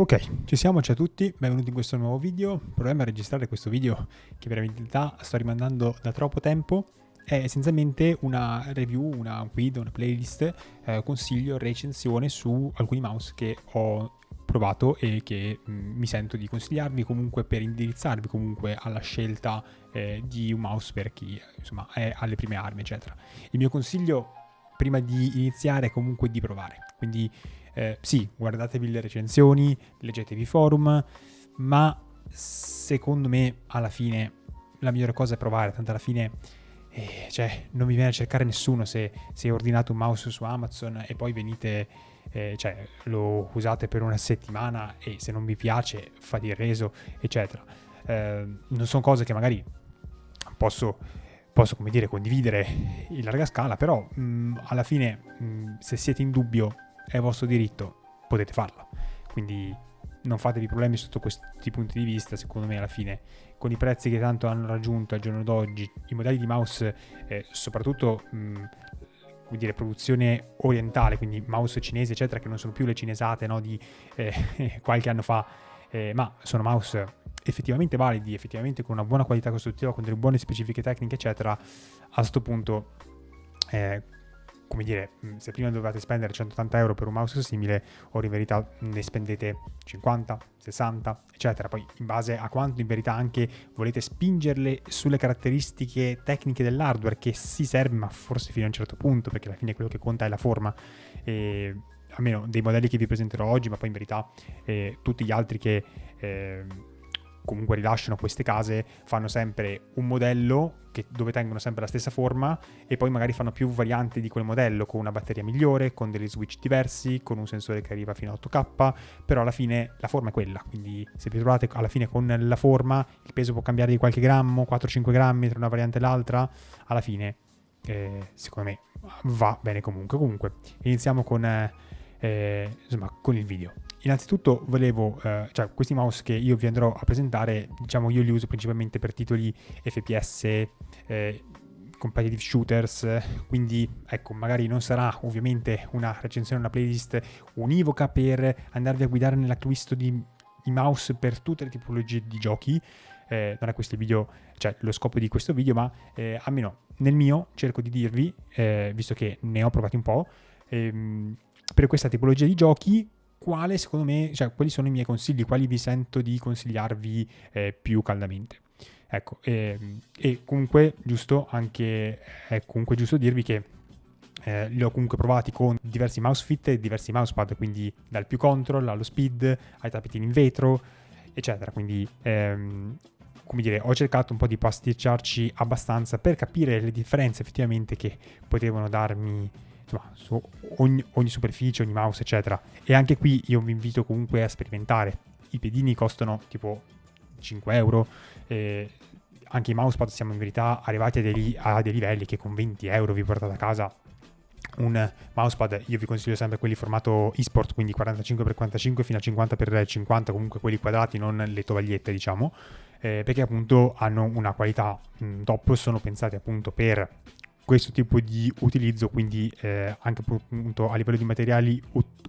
Ok, ci siamo, ciao a tutti, benvenuti in questo nuovo video. Il problema è registrare questo video che per in realtà sto rimandando da troppo tempo. È essenzialmente una review, una guida, una playlist, consiglio, recensione su alcuni mouse che ho provato e che mi sento di consigliarvi comunque per indirizzarvi comunque alla scelta di un mouse per chi insomma è alle prime armi, eccetera. Il mio consiglio prima di iniziare è comunque di provare, quindi sì, guardatevi le recensioni, leggetevi i forum, ma secondo me alla fine la migliore cosa è provare, tanto alla fine non vi viene a cercare nessuno se ordinate un mouse su Amazon e poi venite, lo usate per una settimana e se non vi piace fate il reso, eccetera. Non sono cose che magari posso come dire condividere in larga scala, però alla fine se siete in dubbio è vostro diritto, potete farlo, quindi non fatevi problemi sotto questi punti di vista. Secondo me alla fine con i prezzi che tanto hanno raggiunto al giorno d'oggi i modelli di mouse, soprattutto come dire produzione orientale, quindi mouse cinesi eccetera, che non sono più le cinesate, no, di qualche anno fa, ma sono mouse effettivamente validi, effettivamente con una buona qualità costruttiva, con delle buone specifiche tecniche eccetera. A sto punto come dire, se prima dovevate spendere 180 euro per un mouse simile, ora in verità ne spendete 50, 60 eccetera, poi in base a quanto in verità anche volete spingerle sulle caratteristiche tecniche dell'hardware, che si serve ma forse fino a un certo punto, perché alla fine quello che conta è la forma, almeno dei modelli che vi presenterò oggi, ma poi in verità tutti gli altri che comunque rilasciano queste case fanno sempre un modello dove tengono sempre la stessa forma e poi magari fanno più varianti di quel modello, con una batteria migliore, con degli switch diversi, con un sensore che arriva fino a 8K, però alla fine la forma è quella, quindi se vi trovate alla fine con la forma, il peso può cambiare di qualche grammo, 4-5 grammi tra una variante e l'altra, alla fine secondo me va bene comunque. Iniziamo con il video. Innanzitutto volevo, questi mouse che io vi andrò a presentare, diciamo io li uso principalmente per titoli FPS, competitive shooters, quindi ecco, magari non sarà ovviamente una recensione, una playlist univoca per andarvi a guidare nell'acquisto di mouse per tutte le tipologie di giochi. Non è questo il video, lo scopo di questo video, ma almeno nel mio cerco di dirvi, visto che ne ho provati un po', per questa tipologia di giochi, quali sono i miei consigli, quali vi sento di consigliarvi più caldamente. Ecco, e comunque è comunque giusto dirvi che li ho comunque provati con diversi mouse fit e diversi mousepad, quindi dal più control allo speed, ai tappetini in vetro, eccetera. Quindi come dire, ho cercato un po' di pasticciarci abbastanza per capire le differenze effettivamente che potevano darmi su ogni superficie, ogni mouse eccetera. E anche qui io vi invito comunque a sperimentare. I piedini costano tipo 5 euro, anche i mousepad siamo in verità arrivati a dei livelli che con 20 euro vi portate a casa un mousepad. Io vi consiglio sempre quelli formato eSport, quindi 45x45 fino a 50x50, comunque quelli quadrati, non le tovagliette diciamo, perché appunto hanno una qualità top, sono pensati appunto per questo tipo di utilizzo, quindi anche appunto a livello di materiali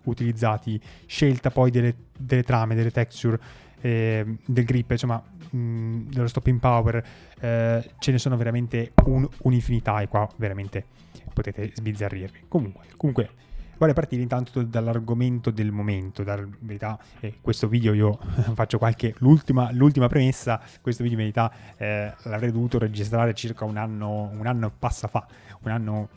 utilizzati, scelta poi delle trame, delle texture, del grip, insomma dello stopping power, ce ne sono veramente un'infinità e qua veramente potete sbizzarrirvi. Comunque vorrei partire intanto dall'argomento del momento. In verità questo video io faccio l'ultima premessa. Questo video in verità l'avrei dovuto registrare circa un anno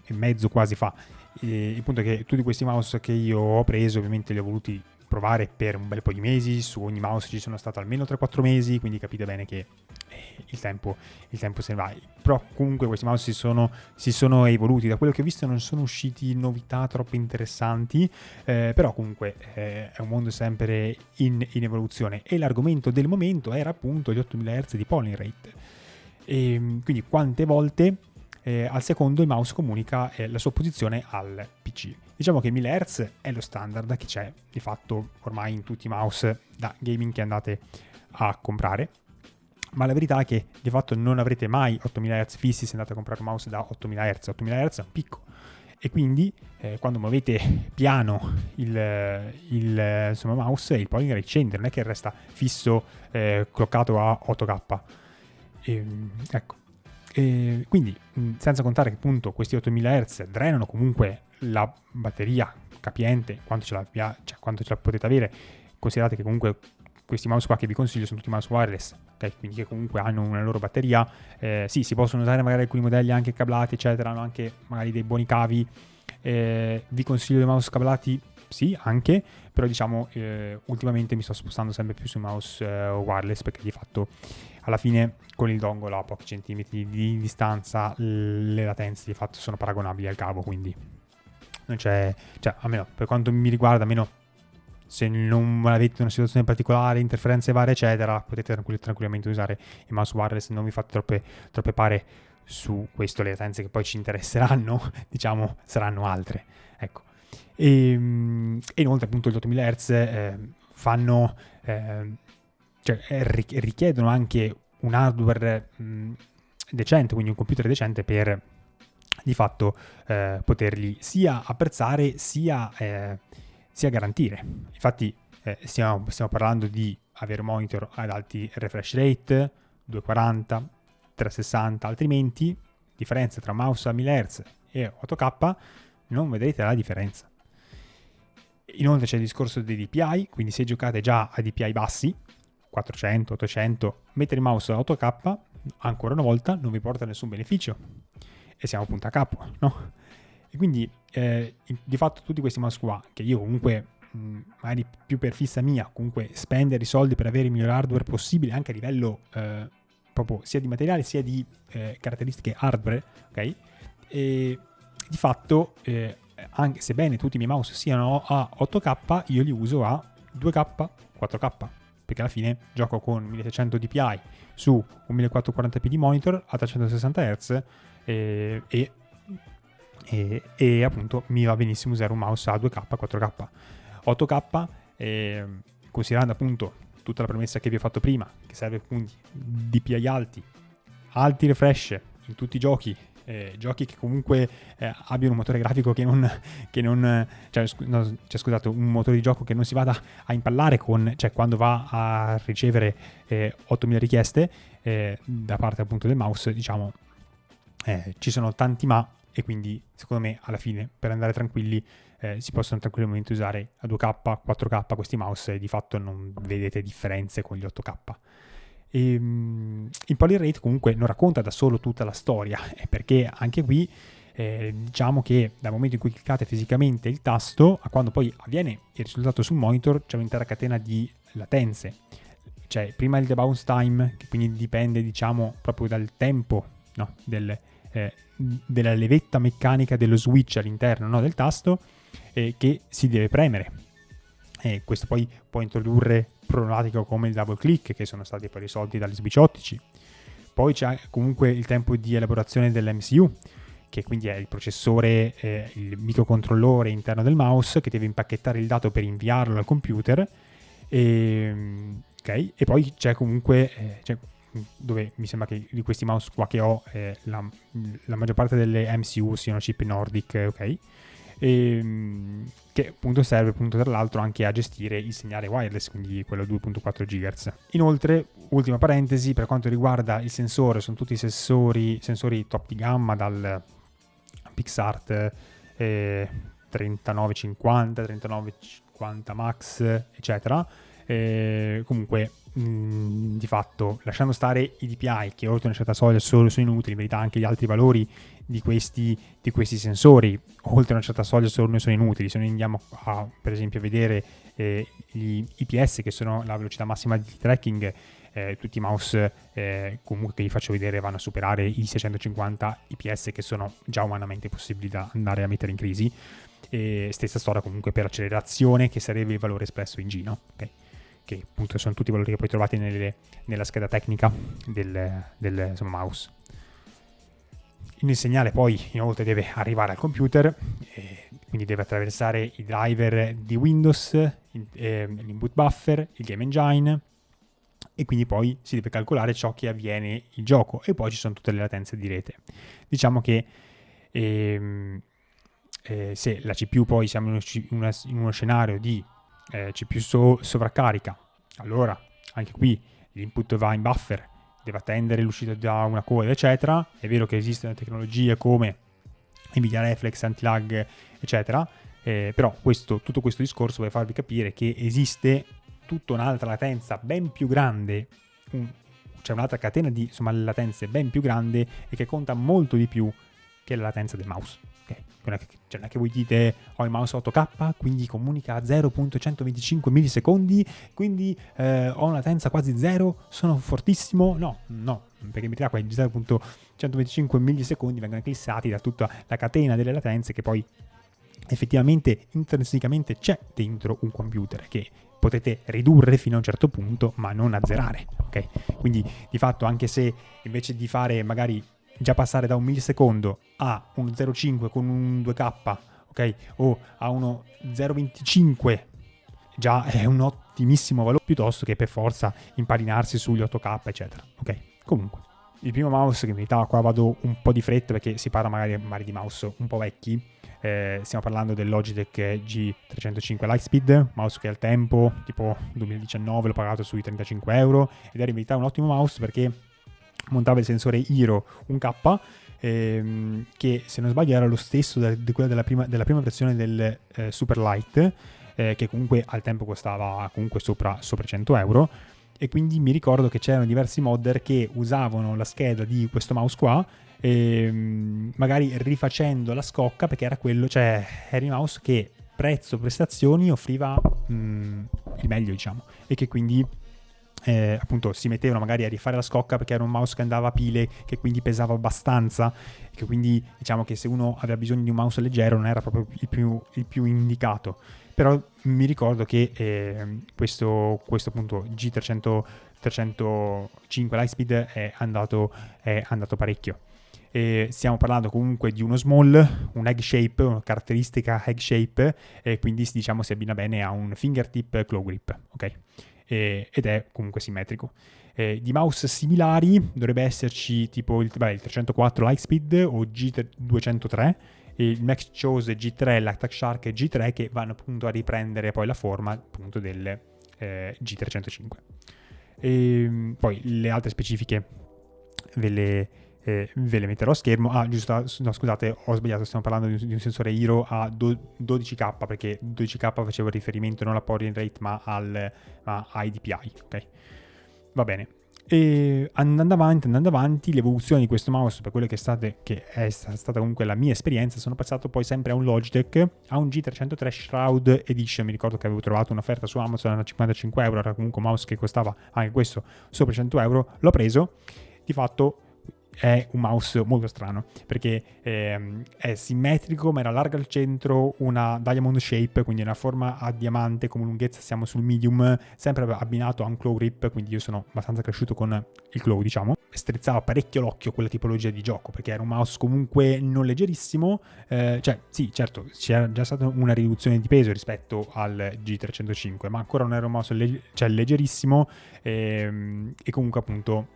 e mezzo quasi fa. Il punto è che tutti questi mouse che io ho preso ovviamente li ho voluti provare per un bel po' di mesi. Su ogni mouse ci sono stato almeno 3-4 mesi, quindi capite bene che il tempo se ne va. Però comunque questi mouse si sono evoluti. Da quello che ho visto non sono usciti novità troppo interessanti, però comunque è un mondo sempre in evoluzione, e l'argomento del momento era appunto gli 8000 Hz di polling rate, e quindi quante volte al secondo il mouse comunica la sua posizione al PC. Diciamo che 1000 Hz è lo standard che c'è di fatto ormai in tutti i mouse da gaming che andate a comprare, ma la verità è che di fatto non avrete mai 8000 Hz fissi se andate a comprare un mouse da 8000 Hz. 8000 Hz è un picco, e quindi quando muovete piano il mouse, il pollice scende, non è che resta fisso cloccato a 8K. Ecco. Quindi senza contare che appunto questi 8000 Hz drenano comunque la batteria capiente quanto ce la potete avere. Considerate che comunque questi mouse qua che vi consiglio sono tutti mouse wireless, okay? Quindi che comunque hanno una loro batteria. Sì, si possono usare magari alcuni modelli anche cablati eccetera, hanno anche magari dei buoni cavi. Vi consiglio dei mouse cablati, sì, anche, però diciamo ultimamente mi sto spostando sempre più sui mouse wireless, perché di fatto alla fine con il dongle a pochi centimetri di distanza le latenze di fatto sono paragonabili al cavo, quindi non c'è, cioè almeno per quanto mi riguarda, almeno se non avete una situazione particolare, interferenze varie eccetera, potete tranquillamente usare i mouse wireless, non vi fate troppe pare su questo. Le latenze che poi ci interesseranno diciamo saranno altre, ecco. E inoltre appunto gli 8000 Hz fanno cioè richiedono anche un hardware decente, quindi un computer decente per di fatto poterli sia apprezzare sia garantire. Infatti stiamo parlando di avere monitor ad alti refresh rate, 240, 360, altrimenti differenza tra mouse a 1000 Hz e 8K non vedrete la differenza. Inoltre c'è il discorso dei DPI, quindi se giocate già a DPI bassi, 400, 800, mettere il mouse a 8K ancora una volta non vi porta nessun beneficio, e siamo punta a capo, no? E quindi di fatto tutti questi mouse qua, che io comunque magari più per fissa mia, comunque spendere i soldi per avere il miglior hardware possibile anche a livello proprio sia di materiale sia di caratteristiche hardware, ok? E di fatto anche sebbene tutti i miei mouse siano a 8K, io li uso a 2K, 4K, perché alla fine gioco con 1600 dpi su un 1440p di monitor a 360 Hz e appunto mi va benissimo usare un mouse a 2K, 4K. 8K, considerando appunto tutta la premessa che vi ho fatto prima, che serve quindi DPI alti refresh in tutti i giochi, giochi che comunque abbiano un motore grafico scusate, un motore di gioco che non si vada a impallare cioè quando va a ricevere 8000 richieste da parte appunto del mouse, diciamo ci sono tanti ma, e quindi secondo me alla fine per andare tranquilli si possono tranquillamente usare a 2K, 4K questi mouse e di fatto non vedete differenze con gli 8K. Il Polyrate comunque non racconta da solo tutta la storia, perché anche qui diciamo che dal momento in cui cliccate fisicamente il tasto a quando poi avviene il risultato sul monitor c'è un'intera catena di latenze. C'è prima il debounce time, che quindi dipende diciamo proprio dal tempo, no, della levetta meccanica dello switch all'interno, no, del tasto che si deve premere. Questo poi può introdurre problematiche come il double click, che sono stati poi risolti dagli switch ottici. Poi c'è comunque il tempo di elaborazione dell'MCU, che quindi è il processore, il microcontrollore interno del mouse che deve impacchettare il dato per inviarlo al computer. Okay? E poi c'è comunque dove mi sembra che di questi mouse qua che ho la maggior parte delle MCU siano chip Nordic, ok? Che appunto serve appunto tra l'altro anche a gestire il segnale wireless, quindi quello 2.4 GHz. Inoltre, ultima parentesi, per quanto riguarda il sensore, sono tutti sensori top di gamma, dal PixArt 3950, 3950 Max, eccetera. Comunque di fatto, lasciando stare i DPI che oltre una certa soglia sono inutili, in verità anche gli altri valori di questi sensori oltre una certa soglia sono inutili. Se noi andiamo a per esempio a vedere gli IPS, che sono la velocità massima di tracking, tutti i mouse comunque che vi faccio vedere vanno a superare i 650 IPS, che sono già umanamente possibili da andare a mettere in crisi. E stessa storia comunque per l'accelerazione, che sarebbe il valore espresso in G, no? Okay. Che appunto sono tutti i valori che poi trovate nella scheda tecnica del mouse. Il segnale poi inoltre deve arrivare al computer, quindi deve attraversare i driver di Windows, l'input buffer, il game engine, e quindi poi si deve calcolare ciò che avviene il gioco, e poi ci sono tutte le latenze di rete. Diciamo che se la CPU poi siamo in uno scenario di CPU sovraccarica, allora anche qui l'input va in buffer, deve attendere l'uscita da una coda, eccetera. È vero che esistono tecnologie come Nvidia Reflex, anti-lag, eccetera, però tutto questo discorso vuole farvi capire che esiste tutta un'altra latenza ben più grande, c'è un'altra catena di latenze ben più grande e che conta molto di più che la latenza del mouse. Okay. Non è che voi dite ho il mouse 8K, quindi comunica a 0.125 millisecondi, quindi ho una latenza quasi zero, sono fortissimo. No, perché in verità quei 0.125 millisecondi vengono eclissati da tutta la catena delle latenze che poi effettivamente intrinsecamente c'è dentro un computer, che potete ridurre fino a un certo punto ma non azzerare, ok? Quindi di fatto, anche se invece di fare magari già passare da un millisecondo a un 0,5 con un 2K, ok? O a uno 0,25 già è un ottimissimo valore, piuttosto che per forza imparinarsi sugli 8K, eccetera, ok? Comunque, il primo mouse, che in realtà qua vado un po' di fretta perché si parla magari di mouse un po' vecchi, stiamo parlando del Logitech G305 Lightspeed, mouse che al tempo, tipo 2019, l'ho pagato sui 35 euro, ed era in verità un ottimo mouse perché montava il sensore Hero 1K, che se non sbaglio era lo stesso di quella della prima versione del Super Light, che comunque al tempo costava comunque sopra 100 euro, e quindi mi ricordo che c'erano diversi modder che usavano la scheda di questo mouse qua, magari rifacendo la scocca, perché era il mouse che prezzo prestazioni offriva il meglio, diciamo, e che quindi appunto si mettevano magari a rifare la scocca perché era un mouse che andava a pile, che quindi pesava abbastanza, che quindi diciamo che se uno aveva bisogno di un mouse leggero non era proprio il più indicato. Però mi ricordo che questo appunto G305 Lightspeed è andato parecchio. Stiamo parlando comunque di uno small, un egg shape, una caratteristica egg shape, e quindi diciamo si abbina bene a un fingertip claw grip, ok? Ed è comunque simmetrico. Di mouse similari dovrebbe esserci tipo il 304 Lightspeed o G203, e il Max Chose G3 e l'Attack Shark G3, che vanno appunto a riprendere poi la forma appunto del G305. E poi le altre specifiche ve le metterò a schermo. Giusto, no, scusate, ho sbagliato, stiamo parlando di un sensore Hero a 12K, perché 12K facevo riferimento non alla Porian Rate ma ai DPI, ok? Va bene. E andando avanti, l'evoluzione di questo mouse, per quello che è stata comunque la mia esperienza, sono passato poi sempre a un Logitech, a un G303 Shroud Edition. Mi ricordo che avevo trovato un'offerta su Amazon a 55 euro, era comunque un mouse che costava anche questo sopra 100 euro, l'ho preso. Di fatto è un mouse molto strano perché è simmetrico ma era larga al centro, una diamond shape, quindi una forma a diamante, come lunghezza siamo sul medium, sempre abbinato a un claw grip, quindi io sono abbastanza cresciuto con il claw, diciamo. Strizzava parecchio l'occhio quella tipologia di gioco perché era un mouse comunque non leggerissimo, sì, certo, c'era già stata una riduzione di peso rispetto al G305, ma ancora non era un mouse leggerissimo, e comunque appunto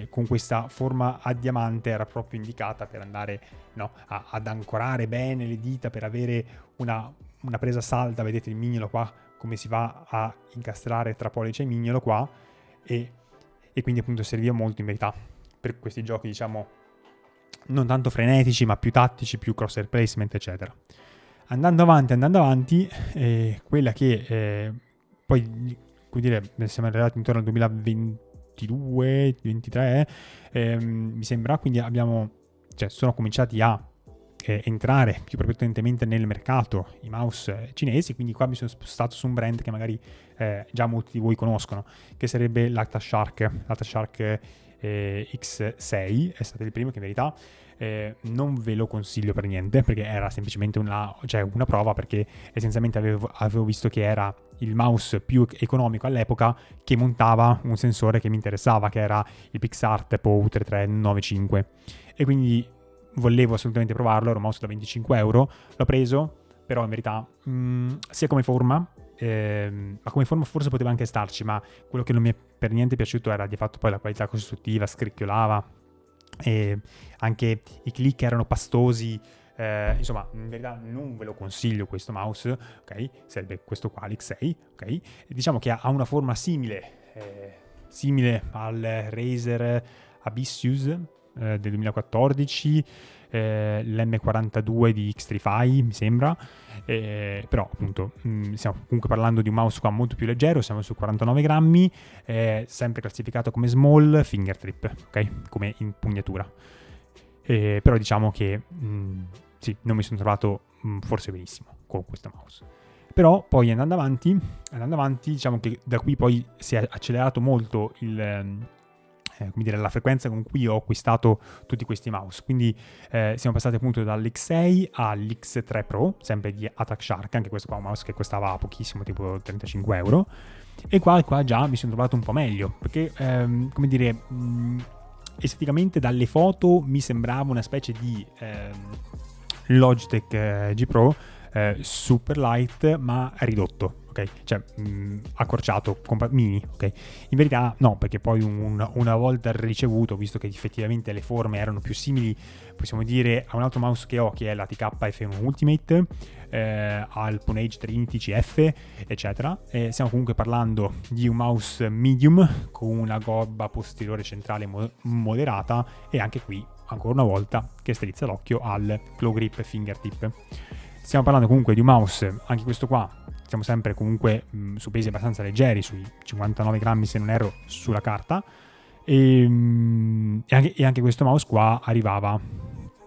con questa forma a diamante era proprio indicata per andare ad ancorare bene le dita, per avere una presa salda. Vedete il mignolo qua, come si va a incastrare tra pollice e mignolo qua, e quindi appunto serviva molto in verità per questi giochi, diciamo, non tanto frenetici ma più tattici, più crosshair placement, eccetera. Andando avanti, quella che poi, come dire, siamo arrivati intorno al 2022-2023, mi sembra, quindi sono cominciati a entrare più prepotentemente nel mercato i mouse cinesi, quindi qua mi sono spostato su un brand che magari già molti di voi conoscono, che sarebbe l'Attack Shark X6, è stato il primo che in verità non ve lo consiglio per niente, perché era semplicemente una prova, perché essenzialmente avevo visto che era il mouse più economico all'epoca che montava un sensore che mi interessava, che era il PixArt POW 3395, e quindi volevo assolutamente provarlo. Era un mouse da 25 euro, l'ho preso, però in verità sia come forma, ma come forma forse poteva anche starci, ma quello che non mi è per niente piaciuto era di fatto poi la qualità costruttiva, scricchiolava, e anche i click erano pastosi, insomma, in verità non ve lo consiglio questo mouse, ok? Sarebbe questo qua, l'X6, ok? E diciamo che ha una forma simile al Razer Abyssius del 2014, l'M42 di Xtrify mi sembra, però appunto stiamo comunque parlando di un mouse qua molto più leggero, siamo su 49 grammi, sempre classificato come small fingertip, ok? Come impugnatura. Però diciamo che sì, non mi sono trovato forse benissimo con questo mouse. Però poi andando avanti, diciamo che da qui poi si è accelerato molto come dire, la frequenza con cui ho acquistato tutti questi mouse. Quindi siamo passati appunto dall'X6 all'X3 Pro, sempre di Attack Shark, anche questo qua è un mouse che costava pochissimo, tipo 35 euro. E qua già mi sono trovato un po' meglio, perché come dire, esteticamente dalle foto mi sembrava una specie di Logitech G Pro super light ma ridotto, ok? Cioè accorciato, mini, ok? In verità no, perché poi una volta ricevuto, visto che effettivamente le forme erano più simili, possiamo dire, a un altro mouse che ho, che è la TK F1 Ultimate, al Pwnage Trinity CF, eccetera. Stiamo comunque parlando di un mouse medium con una gobba posteriore centrale moderata, e anche qui ancora una volta che strizza l'occhio al Claw Grip Fingertip. Stiamo parlando comunque di un mouse, anche questo qua, siamo sempre comunque su pesi abbastanza leggeri, sui 59 grammi se non erro sulla carta, e anche questo mouse qua arrivava,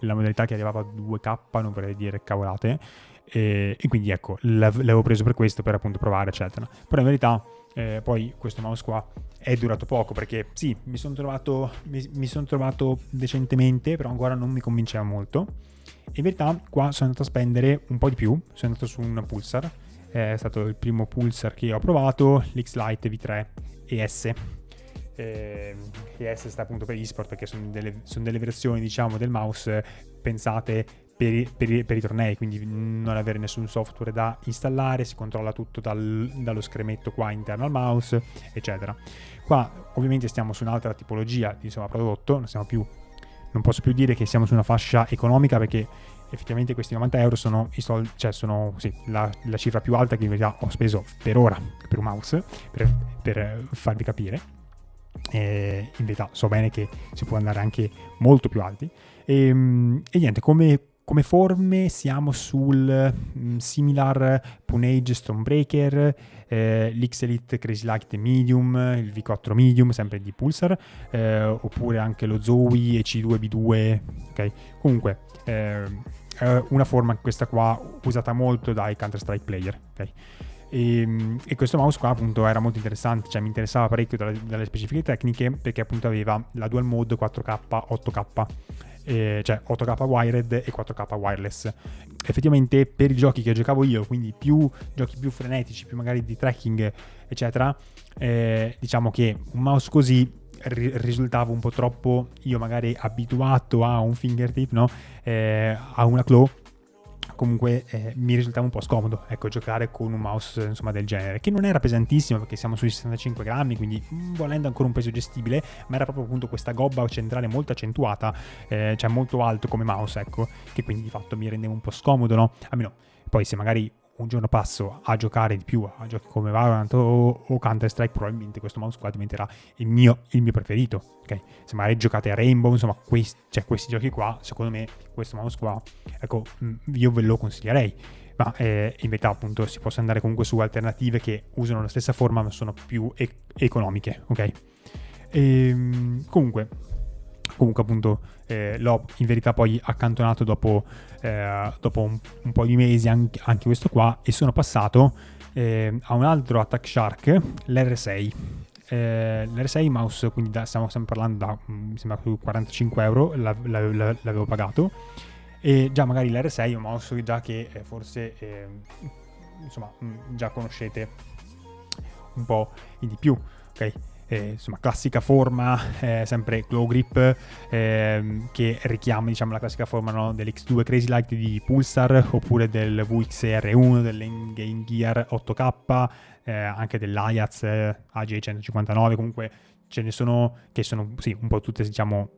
la modalità che arrivava a 2K, non vorrei dire cavolate, e quindi ecco, l'avevo preso per questo, per appunto provare, eccetera. Però in verità poi questo mouse qua è durato poco, perché sì, mi sono trovato decentemente, però ancora non mi convinceva molto. In verità qua sono andato a spendere un po' di più, sono andato su un Pulsar, è stato il primo Pulsar che ho provato, l'X-Lite V3 ES. ES sta appunto per eSport, perché sono delle versioni, diciamo, del mouse pensate per i tornei, quindi non avere nessun software da installare, si controlla tutto dallo schermetto qua interno al mouse, eccetera. Qua ovviamente stiamo su un'altra tipologia di prodotto, non posso più dire che siamo su una fascia economica, perché effettivamente questi 90 euro sono i soldi, cioè sono sì, la cifra più alta che in verità ho speso per ora per un mouse, per farvi capire. In verità so bene che si può andare anche molto più alti, e niente, come forme siamo sul similar Pwnage Stormbreaker, l'X-Elite Crazy Light Medium, il V4 Medium sempre di Pulsar, oppure anche lo Zowie EC2B2, ok? Comunque una forma, questa qua, usata molto dai Counter-Strike player, ok? E questo mouse qua appunto era molto interessante, cioè mi interessava parecchio dalle specifiche tecniche, perché appunto aveva la dual mode 4K 8K, cioè 8K wired e 4K wireless. Effettivamente per i giochi che giocavo io, quindi giochi più frenetici, più magari di tracking eccetera, diciamo che un mouse così risultava un po' troppo, io magari abituato a un fingertip, no? A una claw, comunque mi risultava un po' scomodo, ecco, giocare con un mouse insomma del genere, che non era pesantissimo, perché siamo sui 65 grammi, quindi volendo ancora un peso gestibile, ma era proprio appunto questa gobba centrale molto accentuata, cioè molto alto come mouse, ecco, che quindi di fatto mi rendeva un po' scomodo, no? Almeno poi se magari un giorno passo a giocare di più a giochi come Valorant o Counter-Strike, probabilmente questo mouse qua diventerà il mio preferito, ok? Se magari giocate a Rainbow, insomma, questi giochi qua, secondo me questo mouse qua, ecco, io ve lo consiglierei. Ma in verità appunto si possa andare comunque su alternative che usano la stessa forma ma sono più economiche, ok? Comunque appunto l'ho in verità poi accantonato dopo un po' di mesi anche questo qua, e sono passato a un altro Attack Shark, l'R6. L'R6 mouse, quindi stiamo sempre parlando da mi sembra 45 euro l'avevo pagato, e già magari l'R6 è un mouse già che forse insomma già conoscete un po' di più, ok? Insomma, classica forma, sempre Claw Grip, che richiama, diciamo, la classica forma, no, dell'X2 Crazy Light di Pulsar, oppure del VXR1, dell'Game Gear 8K, anche dell'Ajax AJ159. Comunque ce ne sono che sono sì un po' tutte, diciamo,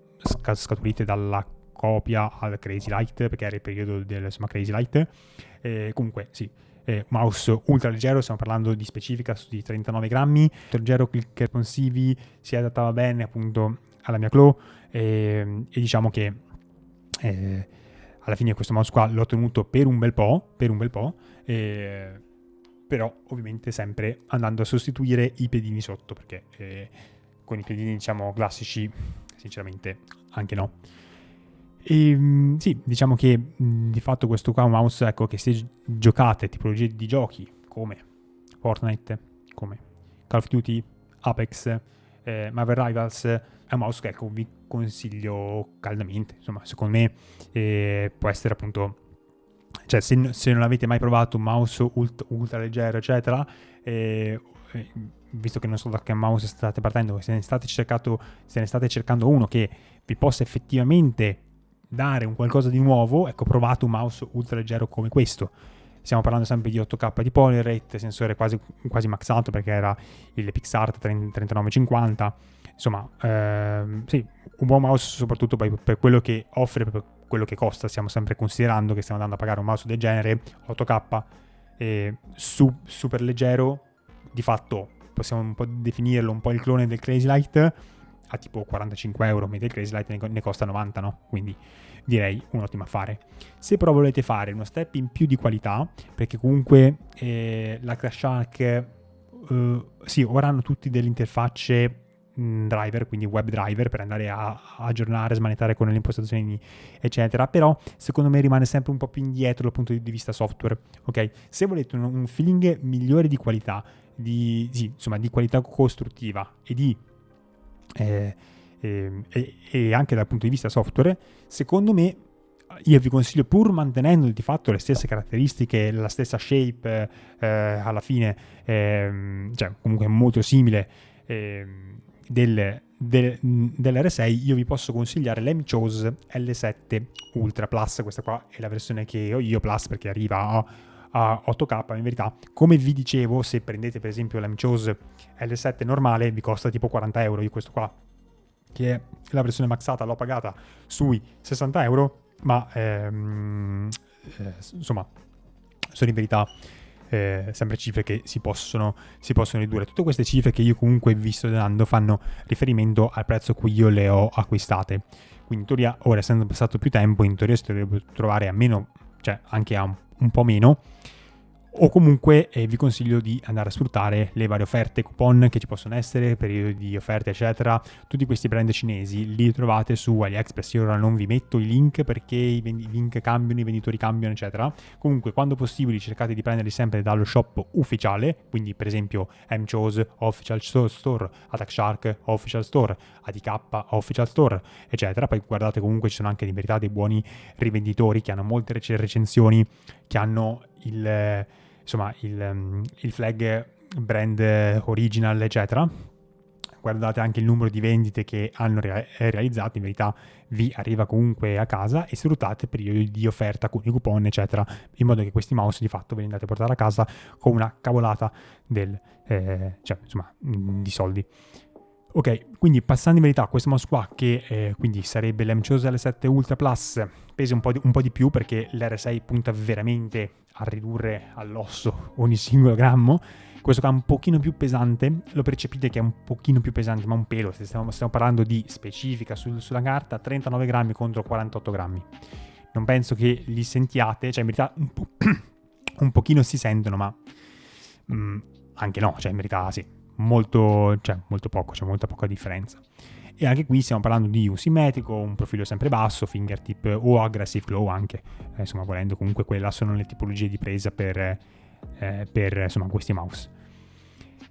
scaturite dalla copia al Crazy Light, perché era il periodo del Crazy Light. Comunque sì, mouse ultra leggero, stiamo parlando di specifica di 39 grammi, ultra leggero, click responsivi, si adattava bene appunto alla mia claw, e diciamo che alla fine questo mouse qua l'ho tenuto per un bel po', però ovviamente sempre andando a sostituire i piedini sotto, perché con i piedini diciamo classici sinceramente anche no. E sì, diciamo che di fatto questo qua è un mouse, ecco, che se giocate tipologie di giochi come Fortnite, come Call of Duty, Apex, Marvel Rivals, è un mouse che, ecco, vi consiglio caldamente. Insomma, secondo me può essere appunto, cioè se non avete mai provato un mouse ultra leggero eccetera, visto che non so da che mouse state partendo, se ne state cercando uno che vi possa effettivamente dare un qualcosa di nuovo, ecco, provate un mouse ultra leggero come questo. Stiamo parlando sempre di 8K di poly rate, sensore quasi maxato perché era il PixArt 3950. Insomma, sì, un buon mouse soprattutto per quello che offre, per quello che costa. Stiamo sempre considerando che stiamo andando a pagare un mouse del genere 8K, super leggero. Di fatto possiamo un po' definirlo un po' il clone del Crazy Light, a tipo 45 euro, mentre il Crazy Light ne costa 90, no? Quindi direi un ottimo affare. Se però volete fare uno step in più di qualità, perché comunque la Crashshark, sì, ora hanno tutti delle interfacce driver, quindi web driver, per andare a aggiornare, smanettare con le impostazioni eccetera, però secondo me rimane sempre un po' più indietro dal punto di vista software, ok? Se volete un feeling migliore di qualità, di qualità costruttiva e anche dal punto di vista software, secondo me io vi consiglio, pur mantenendo di fatto le stesse caratteristiche, la stessa shape, alla fine, cioè comunque molto simile dell'R6, io vi posso consigliare l'M-Chose L7 Ultra Plus. Questa qua è la versione che ho io, Plus, perché arriva a 8K. In verità, come vi dicevo, se prendete per esempio l'M-Chose L7 normale vi costa tipo 40 euro. Io questo qua, che è la versione maxata, l'ho pagata sui 60 euro, ma insomma sono in verità sempre cifre che si possono ridurre. Tutte queste cifre che io comunque vi sto dando fanno riferimento al prezzo a cui io le ho acquistate, quindi in teoria, ora essendo passato più tempo, in teoria si dovrebbe trovare a meno, cioè anche a un po' meno, o comunque vi consiglio di andare a sfruttare le varie offerte, coupon che ci possono essere, periodi di offerte eccetera. Tutti questi brand cinesi li trovate su AliExpress. Io ora non vi metto i link perché i link cambiano, i venditori cambiano eccetera. Comunque quando possibile cercate di prenderli sempre dallo shop ufficiale, quindi per esempio M-Chose Official Store, Attack Shark Official Store, ADK Official Store eccetera. Poi guardate, comunque ci sono anche in verità dei buoni rivenditori che hanno molte recensioni, che hanno il flag brand original eccetera. Guardate anche il numero di vendite che hanno realizzato, in verità vi arriva comunque a casa, e sfruttate periodi di offerta con i coupon eccetera, in modo che questi mouse di fatto ve li andate a portare a casa con una cavolata di soldi. Ok, quindi passando in verità a questo mouse qua, che quindi sarebbe l'M-Chose L7 Ultra Plus, pesa un po' di più perché l'R6 punta veramente a ridurre all'osso ogni singolo grammo. Questo qua è un pochino più pesante, lo percepite che è un pochino più pesante, ma un pelo. Stiamo parlando di specifica sulla carta, 39 grammi contro 48 grammi. Non penso che li sentiate, cioè in verità un pochino si sentono, ma anche no, cioè in verità sì, molto poco, c'è molta poca differenza. E anche qui stiamo parlando di un simmetrico, un profilo sempre basso, fingertip o aggressive glow anche, insomma, volendo, comunque quella sono le tipologie di presa per insomma questi mouse.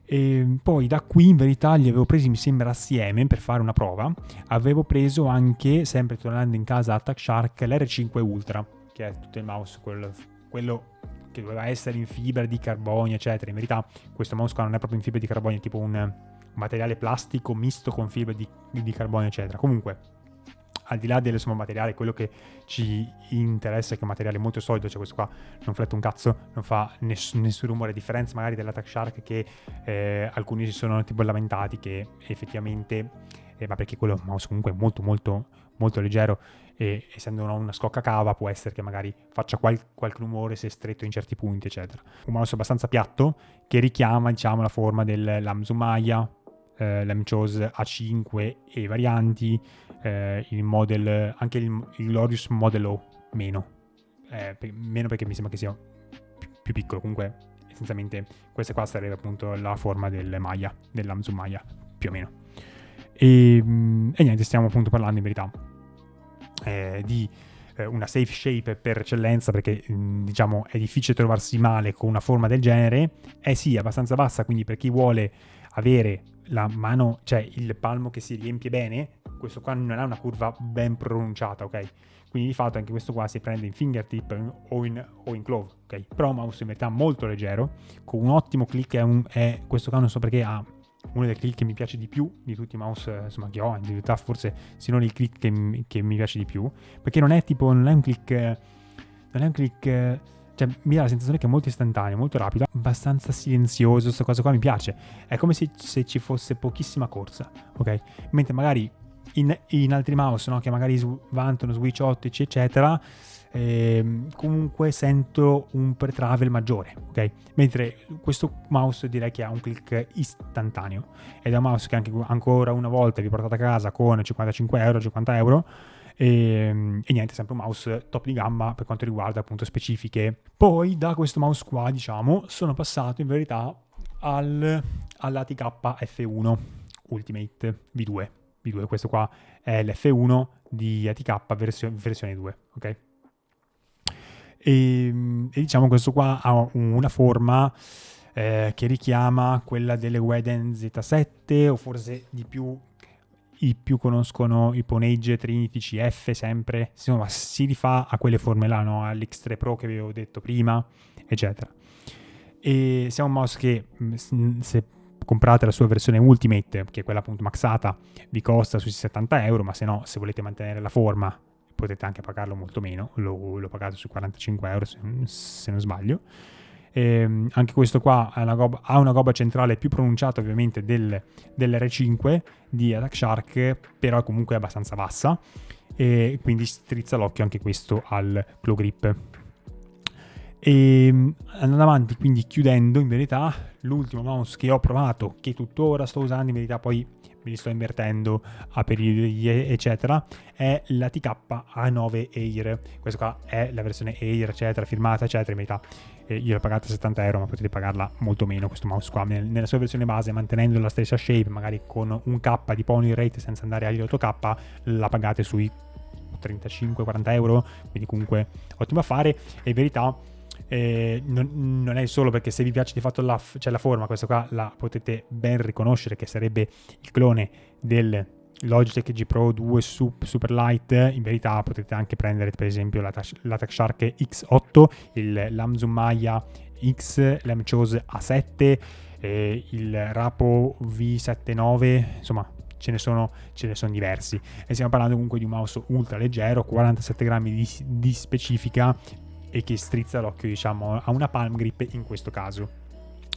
E poi da qui in verità li avevo presi, mi sembra, assieme per fare una prova. Avevo preso anche, sempre tornando in casa, Attack Shark, l'R5 Ultra, che è tutto il mouse, quello che doveva essere in fibra di carbonio eccetera. In verità questo mouse qua non è proprio in fibra di carbonio, è tipo un materiale plastico misto con fibra di carbonio eccetera. Comunque, al di là del materiale, quello che ci interessa è che è un materiale molto solido, cioè questo qua non flette un cazzo, non fa nessun rumore, a differenza magari dell'Attack Shark, che alcuni si sono tipo lamentati che effettivamente ma perché quello è un mouse comunque molto molto molto leggero, e essendo una scocca cava può essere che magari faccia qualche rumore se stretto in certi punti, eccetera. Un mouse abbastanza piatto che richiama, diciamo, la forma dell'Amsumaya, l'Emchose A5 e varianti, il model, anche il Glorious Model O meno perché mi sembra che sia più piccolo. Comunque essenzialmente questa qua sarebbe appunto la forma del Maya, dell'Amsumaya, più o meno. E niente, stiamo appunto parlando in verità di una safe shape per eccellenza, perché diciamo è difficile trovarsi male con una forma del genere. Sì, abbastanza bassa, quindi per chi vuole avere la mano, cioè il palmo che si riempie bene, questo qua non ha una curva ben pronunciata, ok? Quindi di fatto anche questo qua si prende in fingertip o in claw, ok? Però è un mouse in verità molto leggero, con un ottimo click. Questo qua non so perché ha uno dei click che mi piace di più di tutti i mouse, insomma, che ho, in realtà forse se non il click che mi piace di più, perché non è un click, cioè mi dà la sensazione che è molto istantaneo, molto rapido, abbastanza silenzioso. Questa cosa qua mi piace, è come se ci fosse pochissima corsa, ok? Mentre magari in altri mouse, no, che magari vantano switch ottici eccetera, comunque sento un pre-travel maggiore, ok? Mentre questo mouse direi che ha un click istantaneo, ed è un mouse che anche ancora una volta vi portate a casa con 55 euro, 50 euro, e niente, sempre un mouse top di gamma per quanto riguarda appunto specifiche. Poi da questo mouse qua, diciamo, sono passato in verità all'ATK F1 Ultimate V2. Questo qua è l'F1 di ATK versione 2, ok? E diciamo questo qua ha una forma che richiama quella delle Weden Z7, o forse di più. I più conoscono i Ponage Trinity CF, sempre, insomma si rifà a quelle forme là, no? All'X3 Pro che avevo detto prima, eccetera. E sia un mouse che se comprate la sua versione Ultimate, che è quella appunto maxata, vi costa sui 70 euro, ma se no, se volete mantenere la forma potete anche pagarlo molto meno, lo pagate sui 45 euro se non sbaglio. Anche questo qua ha una gobba centrale più pronunciata ovviamente dell'R5 di Attack Shark, però comunque è abbastanza bassa, e quindi strizza l'occhio anche questo al claw grip. E andando avanti, quindi chiudendo, in verità l'ultimo mouse che ho provato, che tuttora sto usando, in verità poi me li sto invertendo a periodi eccetera, è l'ATK A9 Air. Questa qua è la versione Air eccetera, firmata eccetera. In verità io l'ho pagata 70 euro, ma potete pagarla molto meno questo mouse qua nella sua versione base, mantenendo la stessa shape, magari con un K di pony rate senza andare agli 8K, la pagate sui 35-40 euro, quindi comunque ottimo affare. E in verità non è solo perché se vi piace di fatto la forma, questa qua la potete ben riconoscere che sarebbe il clone del Logitech G Pro 2 Super Light. In verità potete anche prendere per esempio l'Attack Shark X8, l'Amsumaya X, l'Emchose A7, il Rapo V79, insomma ce ne sono diversi, e stiamo parlando comunque di un mouse ultra leggero, 47 grammi di specifica, e che strizza l'occhio, diciamo, a una palm grip in questo caso,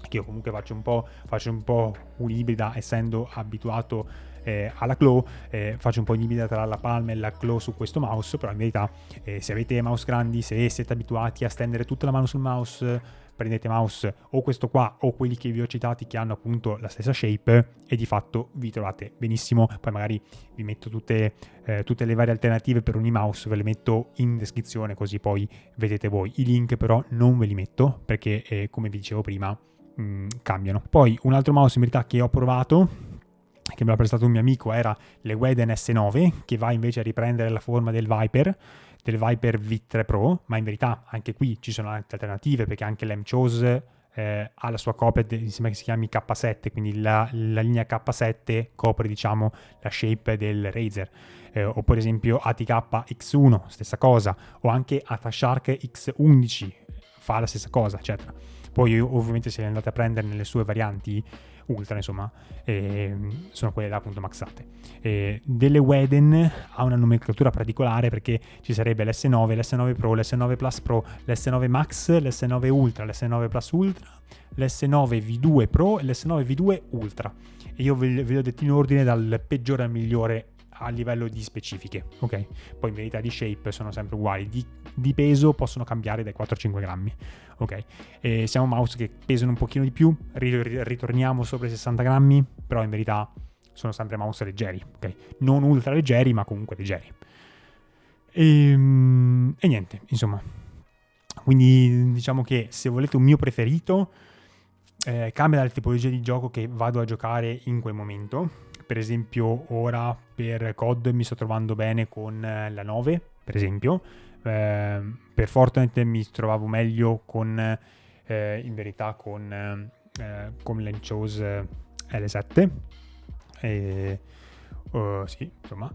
che io comunque faccio un po' un'ibrida, essendo abituato alla claw, faccio un po' un'ibrida tra la palm e la claw su questo mouse. Però in verità se avete mouse grandi, se siete abituati a stendere tutta la mano sul mouse, prendete mouse o questo qua o quelli che vi ho citati che hanno appunto la stessa shape, e di fatto vi trovate benissimo. Poi magari vi metto tutte le varie alternative per ogni mouse, ve le metto in descrizione, così poi vedete voi. I link però non ve li metto perché come vi dicevo prima cambiano. Poi un altro mouse in verità che ho provato, che me l'ha prestato un mio amico, era le Weden S9, che va invece a riprendere la forma del Viper V3 Pro, ma in verità anche qui ci sono altre alternative, perché anche l'Emchose ha la sua copia, mi sembra che si chiami K7, quindi la linea K7 copre, diciamo, la shape del Razer, o per esempio ATK X1 stessa cosa, o anche Attack Shark X11 fa la stessa cosa, eccetera. Poi ovviamente se le andate a prendere nelle sue varianti Ultra, insomma, sono quelle là appunto maxate. Delle Weden ha una nomenclatura particolare, perché ci sarebbe l'S9, l'S9 Pro, l'S9 Plus Pro, l'S9 Max, l'S9 Ultra, l'S9 Plus Ultra, l'S9 V2 Pro e l'S9 V2 Ultra. E io ve li ho detti in ordine dal peggiore al migliore a livello di specifiche, ok? Poi in verità di shape sono sempre uguali, di peso possono cambiare dai 4-5 grammi, ok? E siamo mouse che pesano un pochino di più, ritorniamo sopra i 60 grammi, però in verità sono sempre mouse leggeri, ok? Non ultra leggeri, ma comunque leggeri. E niente, insomma. Quindi diciamo che se volete un mio preferito, cambia dalla tipologia di gioco che vado a giocare in quel momento. Per esempio ora per COD mi sto trovando bene con la 9, per esempio. Per Fortnite mi trovavo meglio con in verità con l'Anchose L7. Sì, insomma,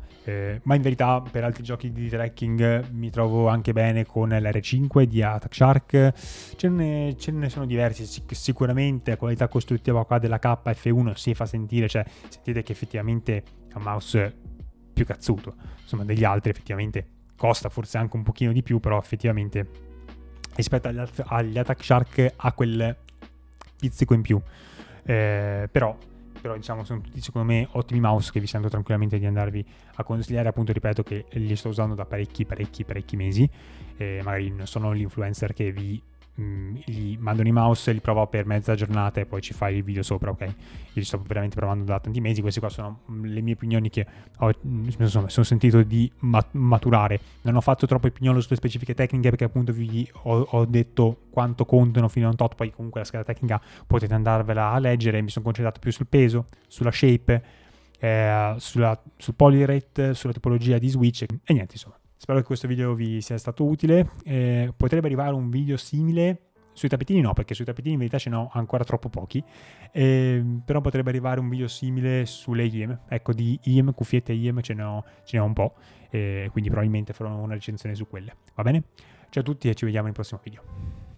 ma in verità per altri giochi di tracking mi trovo anche bene con l'R5 di Attack Shark. Ce ne sono diversi. Sicuramente la qualità costruttiva qua della KF1 si fa sentire, cioè sentite che effettivamente è un mouse più cazzuto, insomma, degli altri. Effettivamente costa forse anche un pochino di più, però effettivamente rispetto agli Attack Shark ha quel pizzico in più. Però diciamo sono tutti secondo me ottimi mouse che vi sento tranquillamente di andarvi a consigliare. Appunto ripeto che li sto usando da parecchi mesi, magari non sono l'influencer che gli mandano i mouse, li provo per mezza giornata e poi ci fai il video sopra, ok? Io li sto veramente provando da tanti mesi. Queste qua sono le mie opinioni che sono sentito di maturare. Non ho fatto troppo opinione sulle specifiche tecniche, perché appunto vi ho detto quanto contano fino a un tot. Poi comunque la scheda tecnica potete andarvela a leggere. Mi sono concentrato più sul peso, sulla shape, sul polyrate, sulla tipologia di switch e niente, insomma. Spero che questo video vi sia stato utile. Potrebbe arrivare un video simile sui tappetini, no, perché sui tappetini in verità ce ne ho ancora troppo pochi, però potrebbe arrivare un video simile sulle IEM. Ecco, di IEM, cuffiette IEM ce ne ho un po', quindi probabilmente farò una recensione su quelle. Va bene? Ciao a tutti e ci vediamo nel prossimo video.